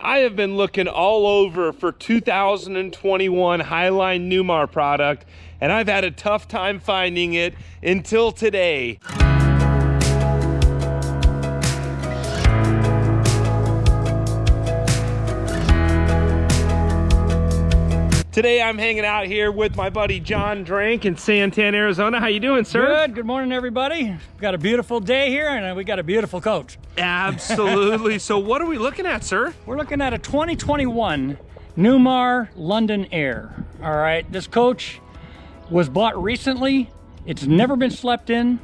I have been looking all over for 2021 Highline Newmar product, and I've had a tough time finding it until today. Today I'm hanging out here with my buddy John Drenk in Santan, Arizona. How you doing, sir? Good morning, everybody. We've got a beautiful day here and we got a beautiful coach. Absolutely. So what are we looking at, sir? We're looking at a 2021 Newmar London Aire. All right, this coach was bought recently. It's never been slept in.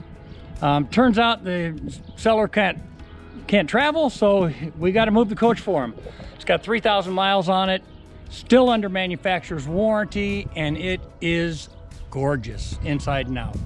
Turns out the seller can't travel, so we got to move the coach for him. It's got 3,000 miles on it. Still under manufacturer's warranty, and it is gorgeous inside and out.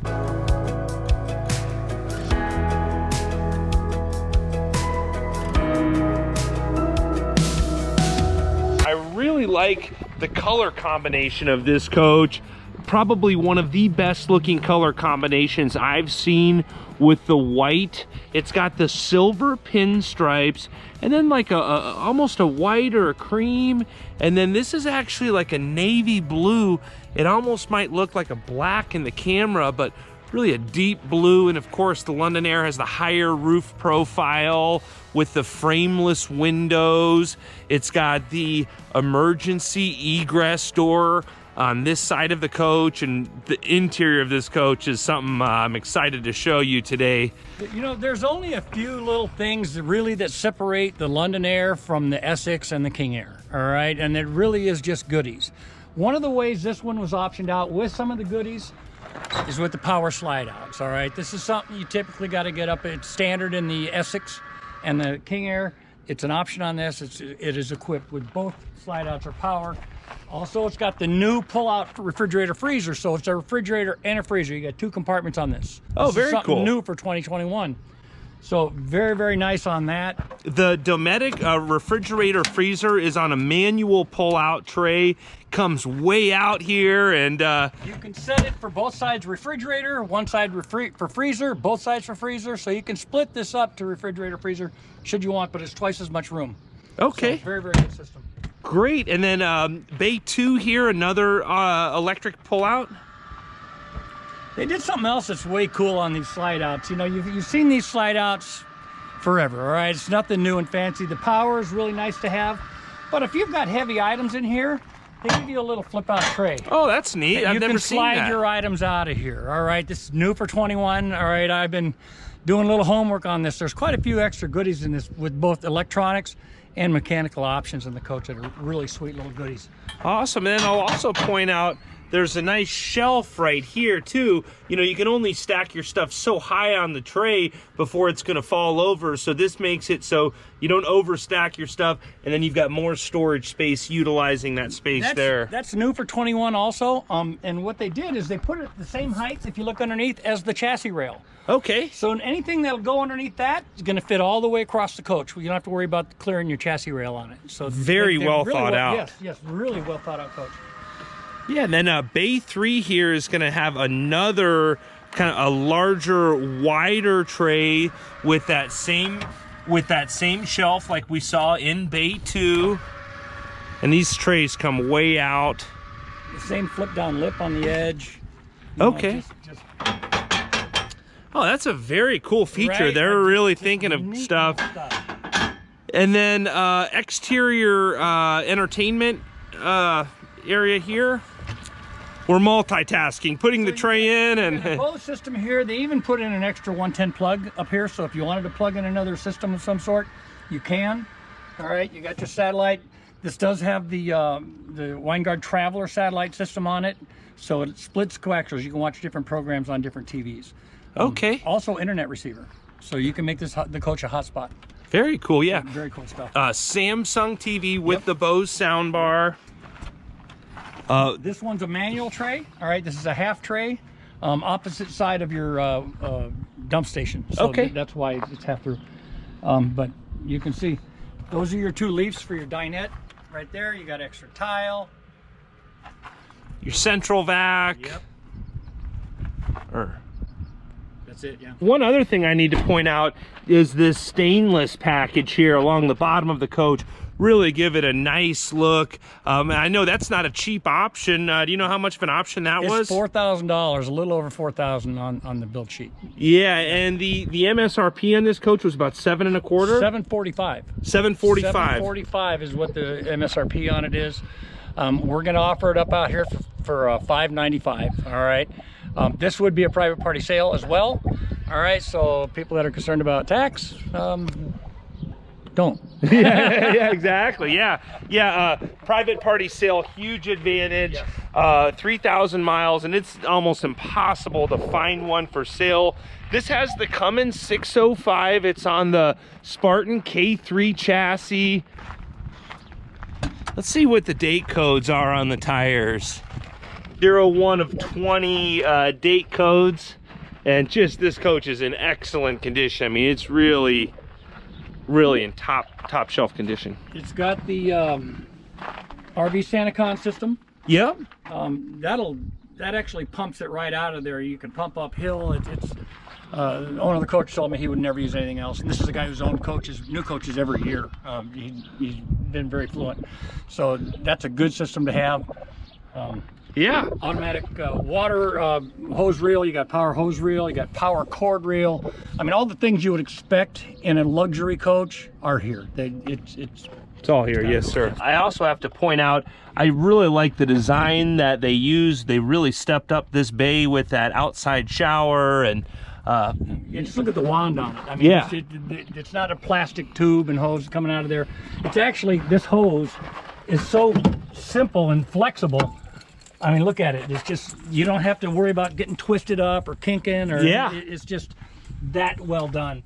I really like the color combination of this coach. Probably one of the best looking color combinations I've seen with the white. It's got the silver pinstripes and then like almost a white or a cream, and then this is actually like a navy blue. It almost might look like a black in the camera, but really a deep blue. And of course the London Aire has the higher roof profile with the frameless windows. It's got the emergency egress door on this side of the coach, and the interior of this coach is something I'm excited to show you today. You know, there's only a few little things that separate the London Aire from the Essex and the King Aire, all right? And it really is just goodies. One of the ways this one was optioned out with some of the goodies is with the power slide outs, all right? This is something you typically got to get up. It's standard in the Essex and the King Aire. It's an option on this. It is equipped with both slide outs or power. Also, it's got the new pull-out refrigerator freezer, so it's a refrigerator and a freezer. You got two compartments on this. Oh, this very is something cool. New for 2021. So very, very nice on that. The Dometic refrigerator freezer is on a manual pull-out tray. Comes way out here, and you can set it for both sides refrigerator, one side for freezer, both sides for freezer. So you can split this up to refrigerator freezer should you want, but it's twice as much room. Okay. So very, very good system. Great. And then bay 2 here, another electric pull-out. They did something else that's way cool on these slide outs. You know, you've seen these slide outs forever, all right? It's nothing new and fancy. The power is really nice to have, but if you've got heavy items in here, they give you a little flip out tray. Oh, that's neat. I've never seen that. You can slide your items out of here, all right? This is new for 21, all right? I've been doing a little homework on this. There's quite a few extra goodies in this with both electronics and mechanical options in the coach that are really sweet little goodies. Awesome. And then I'll also point out there's a nice shelf right here too. You know, you can only stack your stuff so high on the tray before it's going to fall over. So this makes it so you don't overstack your stuff, and then you've got more storage space utilizing that space there. That's new for 21 also. And what they did is they put it the same height, if you look underneath, as the chassis rail. Okay. So anything that'll go underneath that is going to fit all the way across the coach. You don't have to worry about clearing your chassis rail on it. So very well thought out. Yes, really well thought out coach. Yeah, and then bay 3 here is going to have another kind of a larger, wider tray with that same shelf like we saw in bay 2. And these trays come way out. The same flip down lip on the edge. Okay. Oh, that's a very cool feature. Right? They're really thinking of stuff. And then exterior entertainment area here. We're multitasking, putting the tray in and the Bose system here. They even put in an extra 110 plug up here, so if you wanted to plug in another system of some sort, you can. All right, you got your satellite. This does have the Winegard Traveler satellite system on it, so it splits coaxials. You can watch different programs on different TVs. Okay. Also internet receiver, so you can make the coach a hotspot. Very cool, yeah. Very cool stuff. Samsung TV with the Bose soundbar. This one's a manual tray. All right, this is a half tray, opposite side of your dump station. So okay. That's why it's half through. But you can see those are your two leaves for your dinette. Right there, you got extra tile. Your central vac. Yep. That's it, yeah. One other thing I need to point out is this stainless package here along the bottom of the coach. really give it a nice look. I know that's not a cheap option. Do you know how much of an option that was? It's $4,000, a little over $4,000 on the build sheet. Yeah, and the MSRP on this coach was about $7 1/4. $745. $745. $745 is what the MSRP on it is. We're going to offer it up out here for $595. All right. This would be a private party sale as well. All right. So people that are concerned about tax, don't. Yeah, exactly. Yeah. Private party sale, huge advantage. 3,000 miles, and it's almost impossible to find one for sale. This has the Cummins 605. It's on the Spartan K3 chassis. Let's see what the date codes are on the tires. 01 of 20 date codes, and just this coach is in excellent condition. I mean, it's really in top shelf condition. It's got the RV SantaCon system. Yep. That actually pumps it right out of there. You can pump uphill. The owner of the coach told me he would never use anything else. And this is a guy who's owned new coaches every year. He's been very fluent. So that's a good system to have. Yeah. Automatic water hose reel. You got power hose reel. You got power cord reel. I mean, all the things you would expect in a luxury coach are here. It's all here, yes, sir. I also have to point out, I really like the design that they used. They really stepped up this bay with that outside shower, and just look at the wand on it. I mean, yeah. It's not a plastic tube and hose coming out of there. It's actually, this hose is so simple and flexible. I mean, look at it. It's just, you don't have to worry about getting twisted up or kinking, or it's just that well done.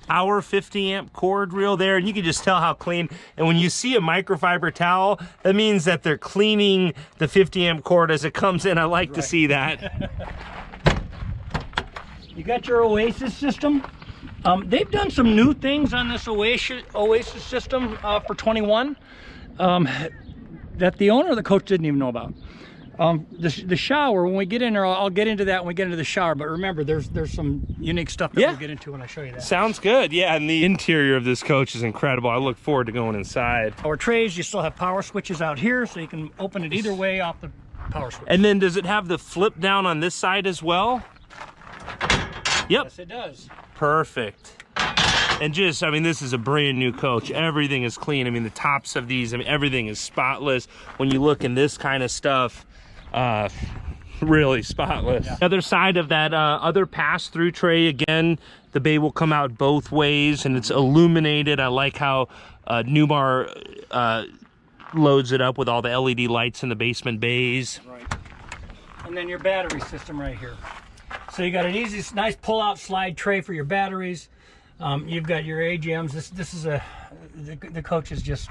Our 50 amp cord reel there, and you can just tell how clean. And when you see a microfiber towel, that means that they're cleaning the 50 amp cord as it comes in. I like to see that. You got your Oasis system. They've done some new things on this Oasis system for 21 that the owner of the coach didn't even know about. The shower, when we get in there, I'll get into that when we get into the shower, but remember, there's some unique stuff that we'll get into when I show you that. Sounds good. Yeah, and the interior of this coach is incredible. I look forward to going inside. Our trays, you still have power switches out here, so you can open it either way off the power switch. And then does it have the flip down on this side as well? Yep. Yes, it does. Perfect. And just, I mean, this is a brand new coach. Everything is clean. I mean, the tops of these, I mean, everything is spotless. When you look in this kind of stuff, really spotless. Yeah. The other side of that other pass-through tray, again, the bay will come out both ways, and it's illuminated. I like how Newmar loads it up with all the LED lights in the basement bays. Right. And then your battery system right here. So you got an easy, nice pull-out slide tray for your batteries. You've got your AGMs. This is the coach is just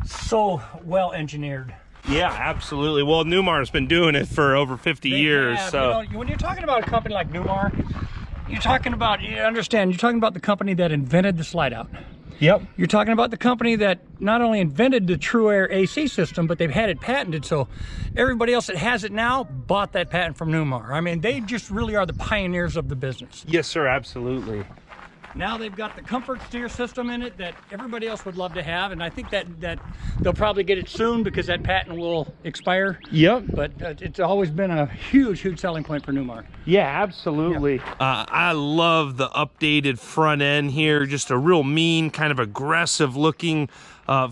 so well engineered. Yeah, absolutely. Well, Newmar's been doing it for over 50 years. So you know, when you're talking about a company like Newmar, you're talking about the company that invented the slide out. Yep. You're talking about the company that not only invented the True Air AC system, but they've had it patented. So everybody else that has it now bought that patent from Newmar. I mean, they just really are the pioneers of the business. Yes, sir. Absolutely. Now they've got the comfort steer system in it that everybody else would love to have, and I think that they'll probably get it soon because that patent will expire. Yep. But it's always been a huge selling point for Newmar. Yeah, absolutely. Yep. I love the updated front end here. Just a real mean, kind of aggressive looking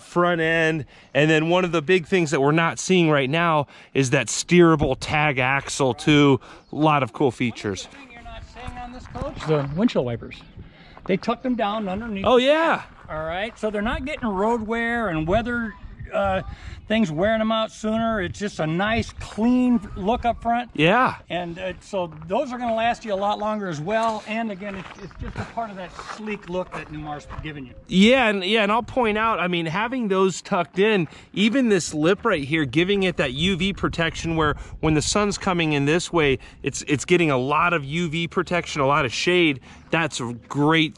front end. And then one of the big things that we're not seeing right now is that steerable tag axle too. A lot of cool features. One thing you're not seeing on this coach, the windshield wipers. They tuck them down underneath. Oh, yeah. All right. So they're not getting road wear and weather things wearing them out sooner. It's just a nice, clean look up front. Yeah. And so those are going to last you a lot longer as well. And again, it's just a part of that sleek look that Newmar's giving you. Yeah, and I'll point out, I mean, having those tucked in, even this lip right here, giving it that UV protection where when the sun's coming in this way, it's getting a lot of UV protection, a lot of shade. That's great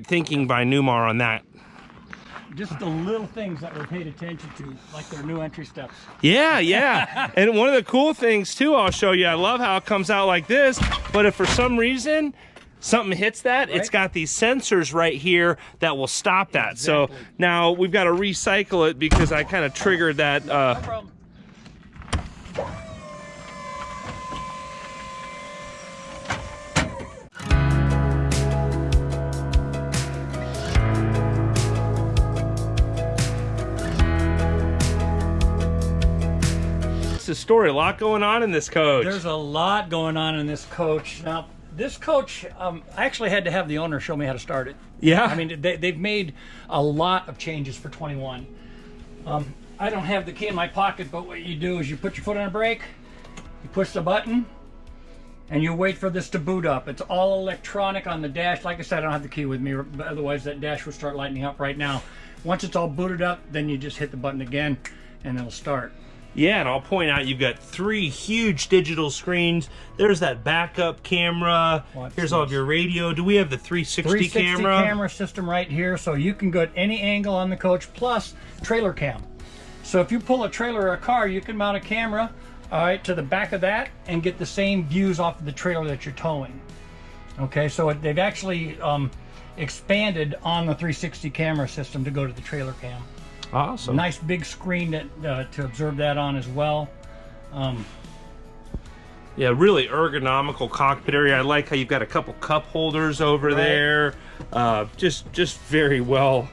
thinking by Newmar on that. Just the little things that were paid attention to, like their new entry steps. Yeah, yeah. And one of the cool things too, I'll show you, I love how it comes out like this, but if for some reason something hits that, it's got these sensors right here that will stop that. Exactly. So now we've got to recycle it because I kind of triggered that. No problem. The story, a lot going on in this coach. There's a lot going on in this coach. Now, this coach, I actually had to have the owner show me how to start it. Yeah. I mean, they've made a lot of changes for 21. I don't have the key in my pocket, but what you do is you put your foot on a brake, you push the button, and you wait for this to boot up. It's all electronic on the dash. Like I said, I don't have the key with me, otherwise that dash would start lighting up right now. Once it's all booted up, then you just hit the button again, and it'll start. Yeah, and I'll point out you've got 3 huge digital screens. There's that backup camera. Here's all of your radio. Do we have the 360 camera? Camera system right here, so you can go at any angle on the coach, plus trailer cam. So if you pull a trailer or a car, you can mount a camera, all right, to the back of that and get the same views off of the trailer that you're towing. Okay, so they've actually expanded on the 360 camera system to go to the trailer cam. Awesome. Nice big screen to observe that on as well. Yeah, really ergonomical cockpit area. I like how you've got a couple cup holders over there. Just very well.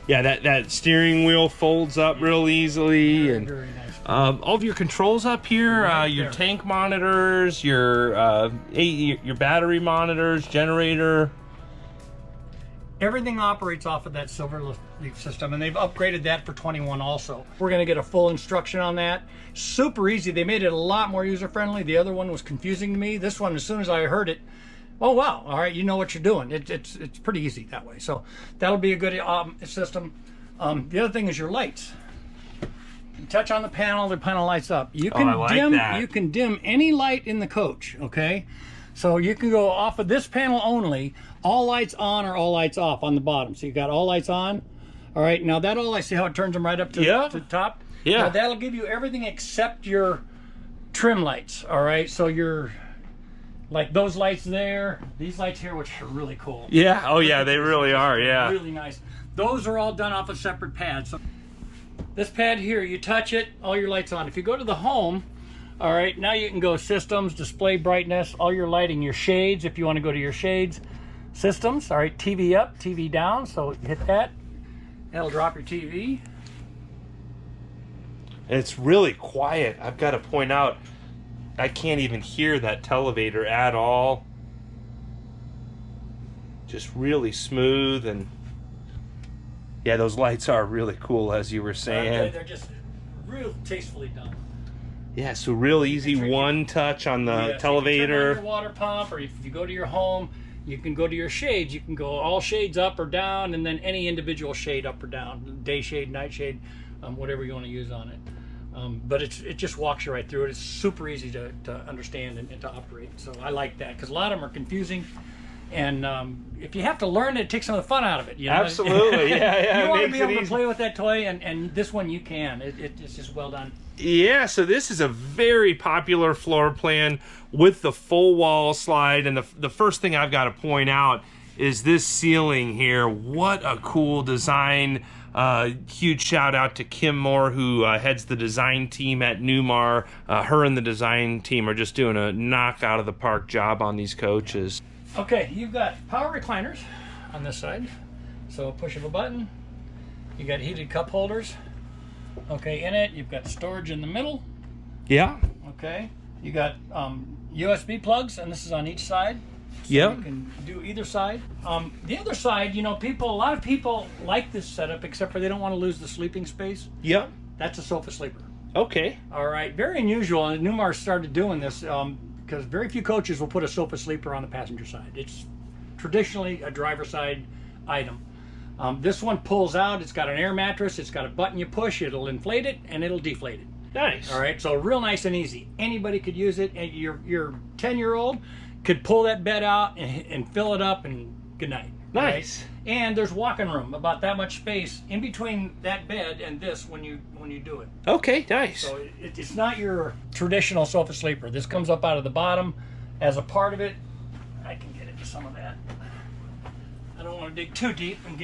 Yeah, that steering wheel folds up real easily, and very nice. all of your controls up here. Your tank monitors, your battery monitors, generator. Everything operates off of that silver leaf system, and they've upgraded that for 21 also. We're going to get a full instruction on that. Super easy. They made it a lot more user-friendly. The other one was confusing to me. This one, as soon as I heard it, oh wow, all right, you know what you're doing. It's pretty easy that way. So that'll be a good system. The other thing is your lights. You touch on the panel lights up. You can You can dim any light in the coach, okay? So you can go off of this panel only, all lights on or all lights off on the bottom. So you got all lights on. All right, now that all lights, see how it turns them right up to the top? Yeah. Now that'll give you everything except your trim lights, all right? So your, like those lights there, these lights here, which are really cool. Yeah, oh yeah, they really are, yeah. Really nice. Those are all done off a separate pad. So this pad here, you touch it, all your lights on. If you go to the home, all right, now you can go systems, display brightness, all your lighting, your shades, if you want to go to your shades, systems, all right, TV up, TV down, so hit that, that'll drop your TV. And it's really quiet. I've got to point out, I can't even hear that televator at all. Just really smooth, and yeah, those lights are really cool, as you were saying. They're just real tastefully done. Yeah, so real easy one touch on the televator. You can turn on your water pump, or if you go to your home, you can go to your shades. You can go all shades up or down, and then any individual shade up or down, day shade, night shade, whatever you want to use on it. But it just walks you right through it. It's super easy to understand and to operate. So I like that, because a lot of them are confusing. And if you have to learn it takes some of the fun out of it. You know? Absolutely, yeah. You want to be able to play with that toy, and this one you can. It's just well done. Yeah, so this is a very popular floor plan with the full wall slide. And the first thing I've got to point out is this ceiling here. What a cool design. Huge shout out to Kim Moore, who heads the design team at Newmar. Her and the design team are just doing a knock out of the park job on these coaches. Okay, you've got power recliners on this side. So push of a button. You got heated cup holders. Okay, in it, you've got storage in the middle. Yeah. Okay, you got USB plugs, and this is on each side. So yeah. You can do either side. The other side, you know, a lot of people like this setup, except for they don't want to lose the sleeping space. Yep. That's a sofa sleeper. Okay. All right, very unusual, and Newmar started doing this because very few coaches will put a sofa sleeper on the passenger side. It's traditionally a driver side item. This one pulls out. It's got an air mattress. It's got a button you push. It'll inflate it and it'll deflate it. Nice. All right, so real nice and easy. Anybody could use it. And your 10-year-old could pull that bed out and fill it up, and good night. Nice. Right? And there's walking room, about that much space in between that bed and this when you do it. Okay, nice. So it's not your traditional sofa sleeper. This comes up out of the bottom as a part of it. I can get it. you some of that. I don't want to dig too deep and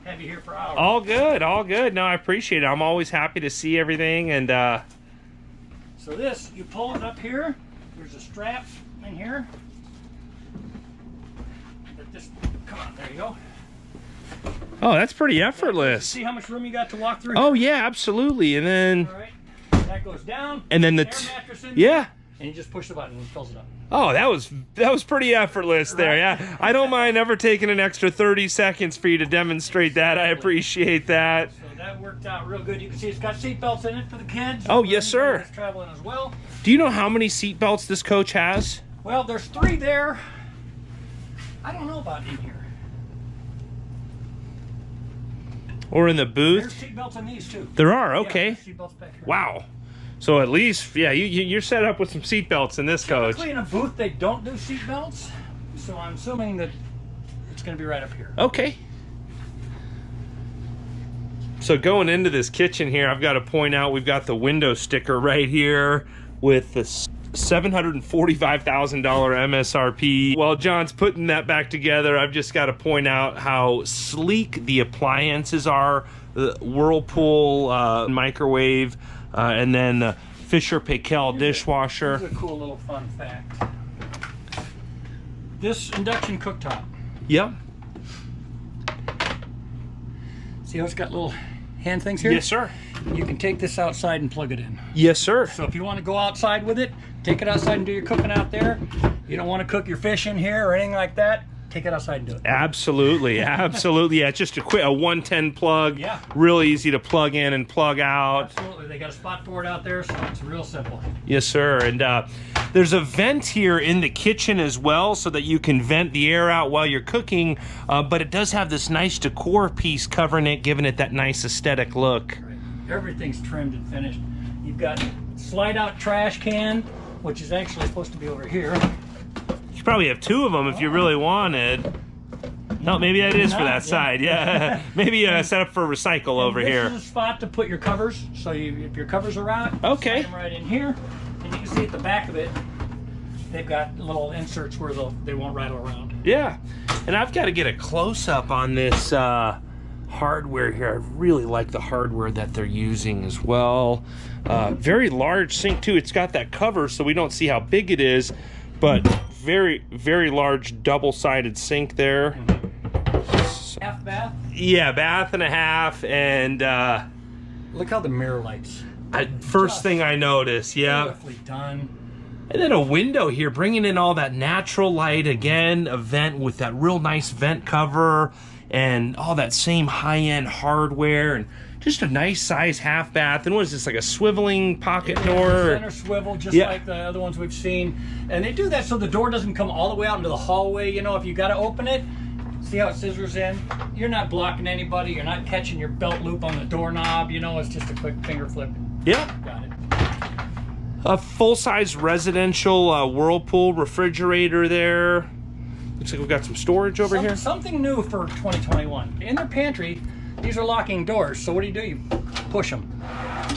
have you here for hours. All good, all good. No, I appreciate it. I'm always happy to see everything. And so this, you pull it up here. There's a strap in here. Come on, there you go. Oh, that's pretty effortless. See how much room you got to walk through? Oh yeah, absolutely. And then all right, that goes down. And then the air mattress in yeah. And you just push the button and it fills it up. Oh, that was pretty effortless there. Yeah, I don't mind ever taking an extra 30 seconds for you to demonstrate that. I appreciate that. So that worked out real good. You can see it's got seat belts in it for the kids. Oh yes, sir. That's traveling as well. Do you know how many seat belts this coach has? Well, there's 3 there. I don't know about in here. Or in the booth? There's seat belts in these too. There are, okay. Yeah, seat belts back here. Wow. So at least, yeah, you're set up with some seat belts in this coach. Typically in a booth, they don't do seat belts. So I'm assuming that it's going to be right up here. Okay. So going into this kitchen here, I've got to point out we've got the window sticker right here with the $745,000 MSRP. While John's putting that back together, I've just got to point out how sleek the appliances are. The Whirlpool microwave, and then the Fisher Paykel dishwasher. Here's a cool little fun fact. This induction cooktop. Yep. See how it's got little hand things here? Yes, sir. You can take this outside and plug it in. Yes, sir. So if you want to go outside with it, take it outside and do your cooking out there. You don't want to cook your fish in here or anything like that, take it outside and do it. Absolutely, absolutely. Yeah, it's just a 110 plug. Yeah. Real easy to plug in and plug out. Absolutely. They got a spot for it out there, so it's real simple. Yes, sir. And there's a vent here in the kitchen as well so that you can vent the air out while you're cooking, but it does have this nice decor piece covering it, giving it that nice aesthetic look. Right. Everything's trimmed and finished. You've got slide out trash can, which is actually supposed to be over here. You probably have 2 of them if you really wanted. No, maybe that is for that side. Yeah, maybe set up for recycle over here. This is a spot to put your covers. So if your covers are out, okay, slide them right in here. And you can see at the back of it, they've got little inserts where they won't rattle around. Yeah, and I've got to get a close up on this hardware here. I really like the hardware that they're using as well. Very large sink too. It's got that cover so we don't see how big it is, but very, very large double-sided sink there. Half bath? Yeah, bath and a half. And look how the mirror lights. First thing I noticed, yeah. Beautifully done. And then a window here, bringing in all that natural light. Again, a vent with that real nice vent cover and all that same high-end hardware, and just a nice size half bath. And what is this, like a swiveling pocket door? Center swivel, just like the other ones we've seen. And they do that so the door doesn't come all the way out into the hallway. You know, if you got to open it, see how it scissors in? You're not blocking anybody. You're not catching your belt loop on the doorknob. You know, it's just a quick finger flip. Yeah. Got it. A full-size residential Whirlpool refrigerator there. Looks like we've got some storage over here. Something new for 2021. In their pantry, these are locking doors. So what do? You push them.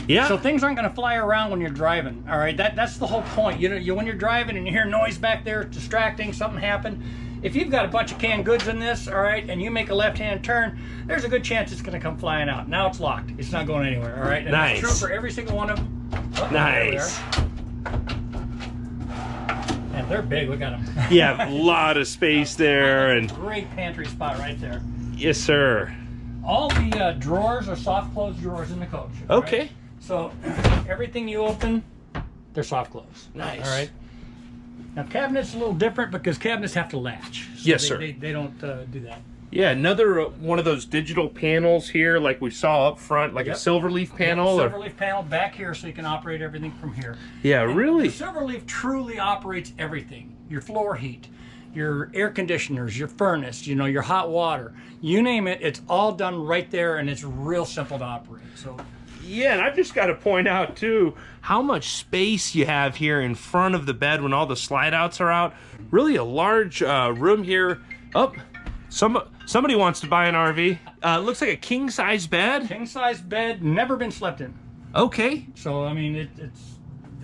Yeah. So things aren't going to fly around when you're driving. All right. That's the whole point. You know, when you're driving and you hear noise back there, it's distracting. Something happened. If you've got a bunch of canned goods in this, all right, and you make a left-hand turn, there's a good chance it's going to come flying out. Now it's locked. It's not going anywhere. All right. And nice. That's true for every single one of them. Oh, nice. And they're big. Look at them. Yeah, a lot of space there, and great pantry spot right there. Yes, sir. All the drawers are soft close drawers in the coach. Okay. Right? So everything you open, they're soft close. Nice. All right. Now cabinets a little different because cabinets have to latch. So yes, sir. They don't do that. Yeah, another one of those digital panels here, like we saw up front, like a Silverleaf panel. Silverleaf panel back here, so you can operate everything from here. Yeah, and really. The Silverleaf truly operates everything. Your floor heat, your air conditioners, your furnace, you know, your hot water, you name it. It's all done right there, and it's real simple to operate. So. Yeah, and I've just got to point out too how much space you have here in front of the bed when all the slide outs are out. Really a large room here. Oh, somebody wants to buy an RV. Looks like a king size bed. King size bed, never been slept in. Okay. So I mean,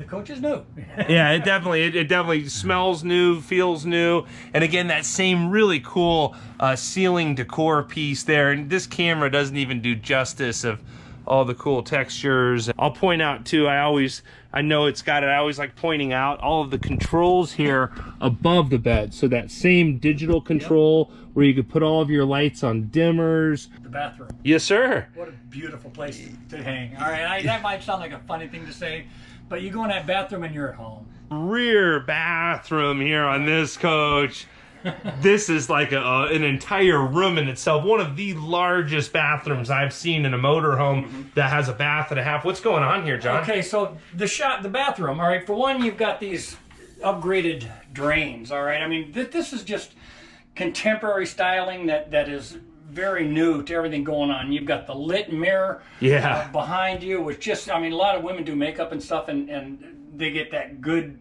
the coach is new. Yeah, it definitely smells new, feels new, and again, that same really cool ceiling decor piece there. And this camera doesn't even do justice of all the cool textures. I'll point out too, I always like pointing out all of the controls here above the bed. So that same digital control where you could put all of your lights on dimmers. The bathroom. Yes, sir. What a beautiful place to hang. All right, that might sound like a funny thing to say, but you go in that bathroom and you're at home. Rear bathroom here on this coach. This is like an entire room in itself. One of the largest bathrooms I've seen in a motorhome that has a bath and a half. What's going on here, John? Okay, so the bathroom, all right, for one, you've got these upgraded drains, all right? I mean, this is just contemporary styling that is very new to everything going on. You've got the lit mirror behind you, which just, I mean, a lot of women do makeup and stuff, and they get that good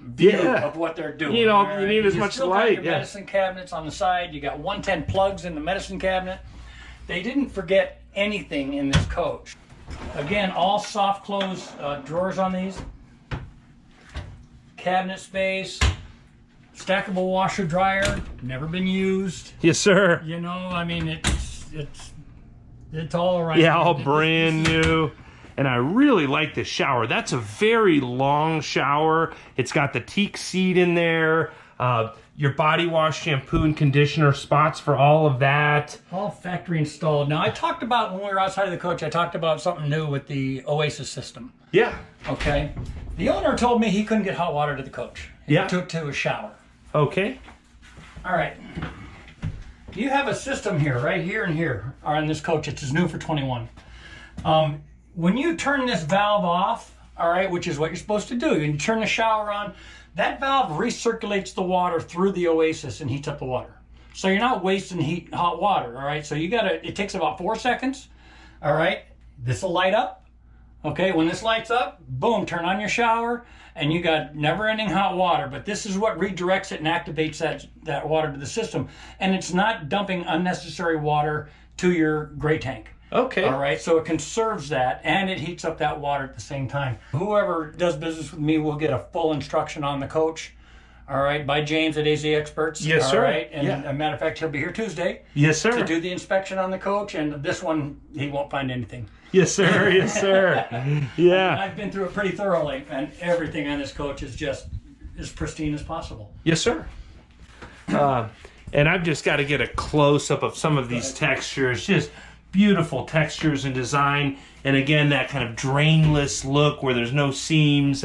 view of what they're doing. You know, you need as much light. Your medicine cabinets on the side. You got 110 plugs in the medicine cabinet. They didn't forget anything in this coach. Again, all soft close drawers on these. Cabinet space. Stackable washer dryer. Never been used. Yes, sir. You know, I mean, it's all right. Yeah, all brand new. And I really like this shower. That's a very long shower. It's got the teak seat in there. Your body wash, shampoo, and conditioner spots for all of that. All factory installed. Now, I talked about, when we were outside of the coach, I talked about something new with the Oasis system. Yeah. Okay. The owner told me he couldn't get hot water to the coach. He took to a shower. Okay. All right. You have a system here, right here and here, on this coach. It's new for 21. When you turn this valve off, all right, which is what you're supposed to do, and you turn the shower on, that valve recirculates the water through the Oasis and heats up the water. So you're not wasting hot water, all right? So it takes about 4 seconds, all right? This will light up, okay? When this lights up, boom, turn on your shower, and you got never-ending hot water. But this is what redirects it and activates that water to the system. And it's not dumping unnecessary water to your gray tank. Okay. All right, so it conserves that, and it heats up that water at the same time. Whoever does business with me will get a full instruction on the coach, all right, by James at AZ Experts. Yes, sir. All right, and a matter of fact, he'll be here Tuesday. Yes, sir. To do the inspection on the coach, and this one, he won't find anything. Yes, sir. Yes, sir. Yeah. I've been through it pretty thoroughly, and everything on this coach is just as pristine as possible. Yes, sir. And I've just got to get a close-up of some of these textures. Just beautiful textures and design, and again, that kind of drainless look where there's no seams.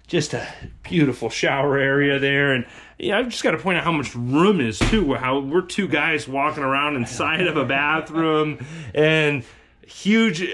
Just a beautiful shower area there. And yeah, I've just got to point out how much room is too. How we're two guys walking around inside of a bathroom, and huge.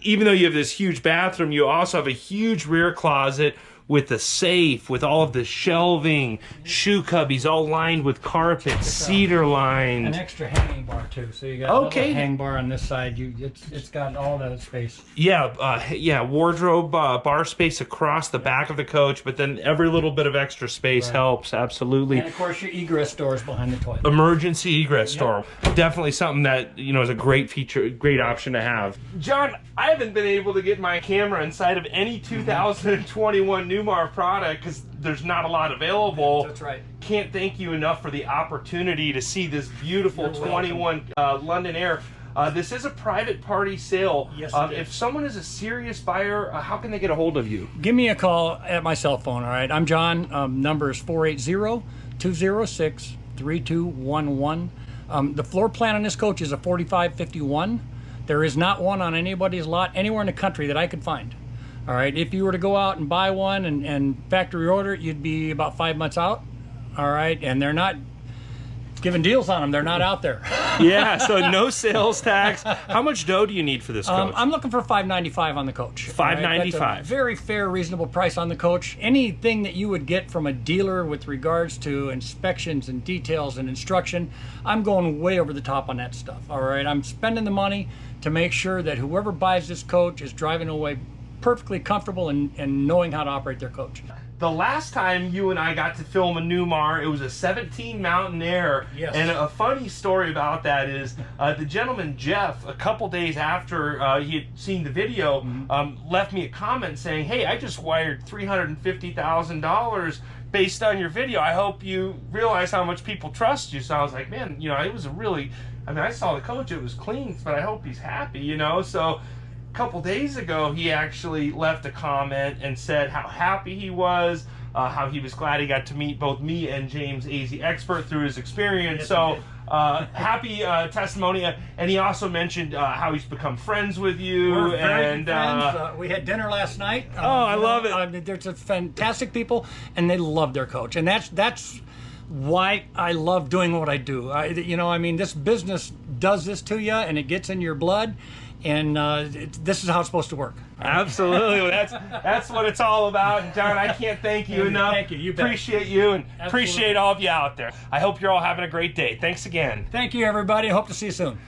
Even though you have this huge bathroom, you also have a huge rear closet with the safe, with all of the shelving, shoe cubbies all lined with carpet, cedar lined. An extra hanging bar too, so you got a little hang bar on this side. It's got all that space. Yeah, wardrobe bar space across the back of the coach, but then every little bit of extra space helps, absolutely. And of course your egress doors behind the toilet. Emergency egress door. Definitely something that, you know, is a great feature, great option to have. John, I haven't been able to get my camera inside of any 2021 Newmar product because there's not a lot available. That's right. Can't thank you enough for the opportunity to see this beautiful 21 London Aire. This is a private party sale. Yes, if someone is a serious buyer, how can they get a hold of you? Give me a call at my cell phone, all right? I'm John. Number is 480-206-3211. The floor plan on this coach is a 4551. There is not one on anybody's lot anywhere in the country that I could find. All right, if you were to go out and buy one and factory order it, you'd be about 5 months out. All right, and they're not giving deals on them. They're not out there. Yeah, so no sales tax. How much dough do you need for this coach? I'm looking for $595 on the coach. $595. Right? That's a very fair, reasonable price on the coach. Anything that you would get from a dealer with regards to inspections and details and instruction, I'm going way over the top on that stuff. All right, I'm spending the money to make sure that whoever buys this coach is driving away perfectly comfortable and knowing how to operate their coach. the last time you and I got to film a Newmar, it was a 17 Mountain Aire. Yes. And a funny story about that is the gentleman Jeff, a couple days after he had seen the video, left me a comment saying, "Hey, I just wired $350,000 based on your video. I hope you realize how much people trust you." So I was like, man, you know, it was a really, I mean, I saw the coach, it was clean, but I hope he's happy, you know. So couple days ago, he actually left a comment and said how happy he was, how he was glad he got to meet both me and James AZ Expert through his experience. Yes, so happy testimony. And he also mentioned how he's become friends with you. We're very and good friends. We had dinner last night. Oh, I love it. There's a fantastic people, and they love their coach, and that's why I love doing what I do. You know, I mean, this business does this to you, and it gets in your blood. And this is how it's supposed to work. Absolutely. Well, that's what it's all about. And John, I can't thank you enough. Thank you. You bet. Appreciate you, and Absolutely. Appreciate all of you out there. I hope you're all having a great day. Thanks again. Thank you, everybody. I hope to see you soon.